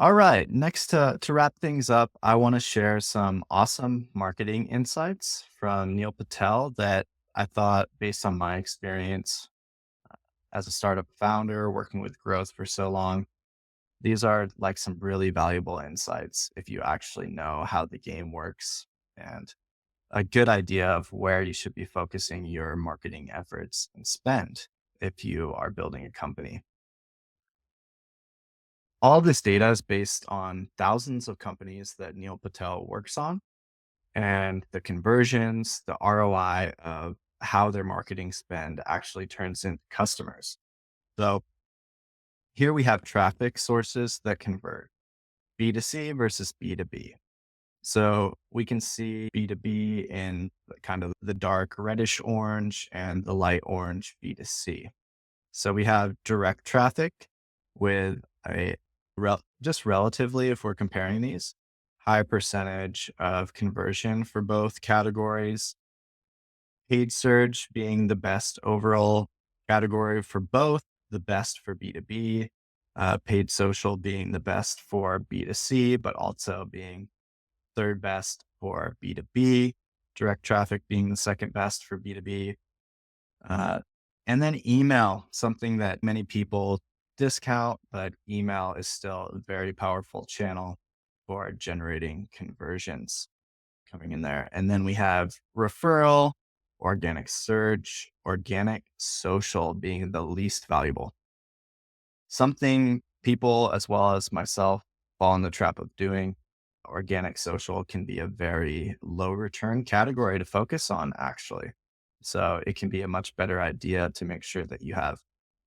All right. Next, to wrap things up, I want to share some awesome marketing insights from Neil Patel that I thought, based on my experience as a startup founder, working with growth for so long, these are like some really valuable insights if you actually know how the game works and a good idea of where you should be focusing your marketing efforts and spend if you are building a company. All this data is based on thousands of companies that Neil Patel works on and the conversions, the ROI of how their marketing spend actually turns into customers. So here we have traffic sources that convert B2C versus B2B. So we can see B2B in kind of the dark reddish orange and the light orange B2C. So we have direct traffic with a just relatively, if we're comparing these, high percentage of conversion for both categories. Paid search being the best overall category for both, the best for B2B, paid social being the best for B2C, but also being third best for B2B, direct traffic being the second best for B2B. Uh, and then email, something that many people discount, but email is still a very powerful channel for generating conversions coming in there. And then we have referral, organic search, organic social being the least valuable. Something people, as well as myself, fall in the trap of doing. Organic social can be a very low return category to focus on, actually. So it can be a much better idea to make sure that you have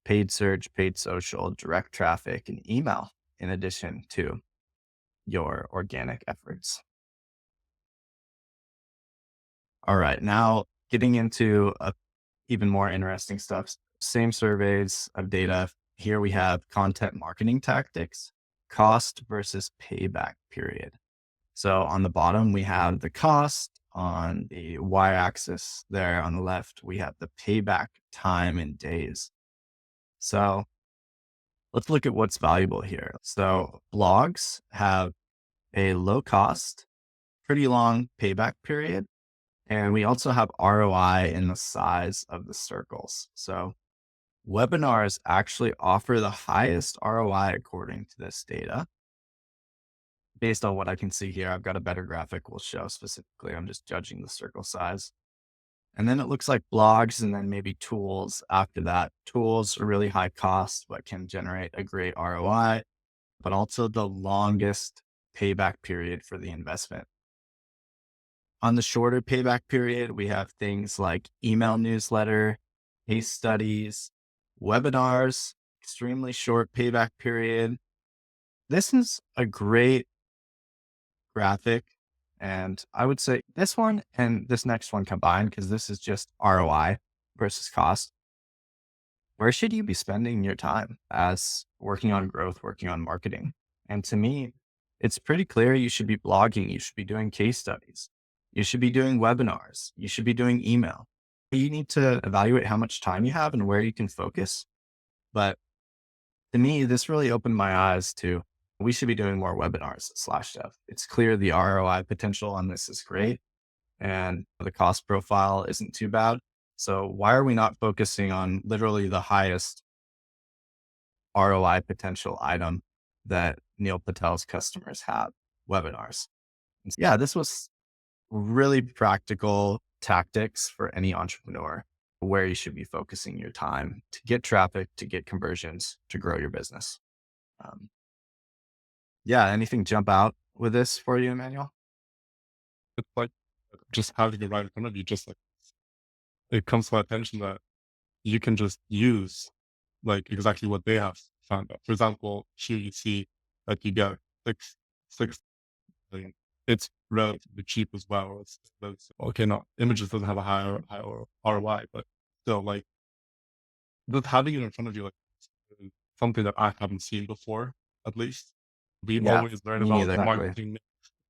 paid search, paid social, direct traffic, and email in addition to your organic efforts. All right. Now getting into even more interesting stuff. Same surveys of data. Here we have content marketing tactics, cost versus payback period. So on the bottom, we have the cost. On the y axis there on the left, we have the payback time in days. So let's look at what's valuable here. So blogs have a low cost, pretty long payback period. And we also have ROI in the size of the circles. So webinars actually offer the highest ROI according to this data. Based on what I can see here, I've got a better graphic we'll show specifically. I'm just judging the circle size. And then it looks like blogs and then maybe tools after that. Tools are really high cost, but can generate a great ROI, but also the longest payback period for the investment. On the shorter payback period, we have things like email newsletter, case studies, webinars, extremely short payback period. This is a great graphic. And I would say this one and this next one combined, because this is just ROI versus cost. Where should you be spending your time as working on growth, working on marketing? And to me, it's pretty clear you should be blogging, you should be doing case studies, you should be doing webinars, you should be doing email. You need to evaluate how much time you have and where you can focus. But to me, this really opened my eyes to we should be doing more webinars at Slash Dev. It's clear the ROI potential on this is great and the cost profile isn't too bad. So why are we not focusing on literally the highest ROI potential item that Neil Patel's customers have? Webinars. Yeah, this was really practical tactics for any entrepreneur where you should be focusing your time to get traffic, to get conversions, to grow your business. Um, yeah, anything jump out with this for you, Emmanuel? It's like just having it right in front of you, just like it comes to my attention that you can just use like exactly what they have found out. For example, here you see that you get six million. It's relatively cheap as well. Okay, no, images doesn't have a higher ROI, but still like just having it in front of you like is something that I haven't seen before, at least. We've Yeah, always learned me about neither. Exactly. marketing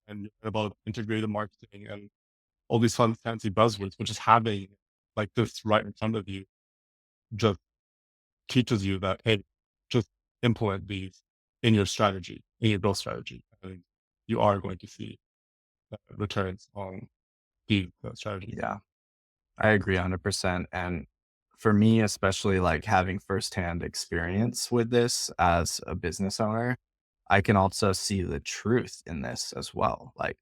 and about integrated marketing and all these fun fancy buzzwords, but just having like this right in front of you just teaches you that, hey, just implement these. in your strategy, in your growth strategy. And you are going to see returns on these strategies. Yeah, I agree 100%. And for me, especially like having firsthand experience with this as a business owner, I can also see the truth in this as well. Like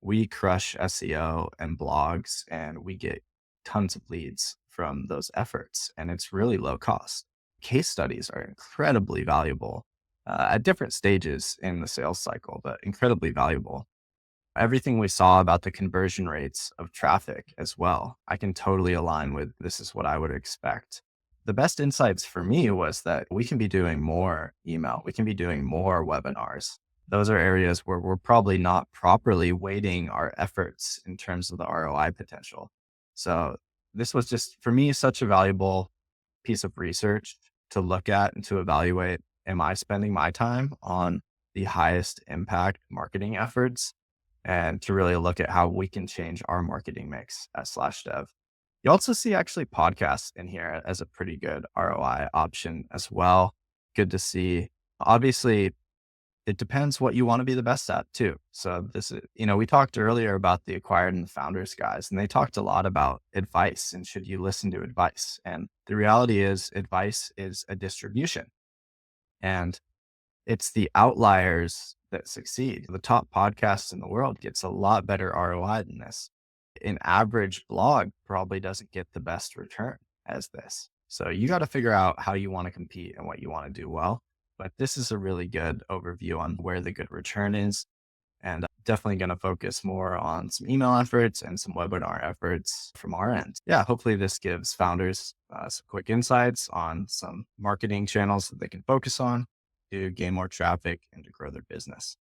we crush SEO and blogs and we get tons of leads from those efforts and it's really low cost. Case studies are incredibly valuable at different stages in the sales cycle, but incredibly valuable. Everything we saw about the conversion rates of traffic as well, I can totally align with this is what I would expect. The best insights for me was that we can be doing more email, we can be doing more webinars. Those are areas where we're probably not properly weighting our efforts in terms of the ROI potential. So this was just for me such a valuable piece of research to look at and to evaluate. Am I spending my time on the highest impact marketing efforts? And to really look at how we can change our marketing mix at Slash Dev. You also see actually podcasts in here as a pretty good ROI option as well. Good to see. Obviously, it depends what you want to be the best at too. So this is, we talked earlier about the acquired and the founders guys, and they talked a lot about advice and should you listen to advice? And the reality is advice is a distribution. And it's the outliers that succeed. The top podcast in the world gets a lot better ROI than this. An average blog probably doesn't get the best return as this. So you got to figure out how you want to compete and what you want to do well. But this is a really good overview on where the good return is. And definitely going to focus more on some email efforts and some webinar efforts from our end. Yeah, hopefully this gives founders some quick insights on some marketing channels that they can focus on to gain more traffic and to grow their business.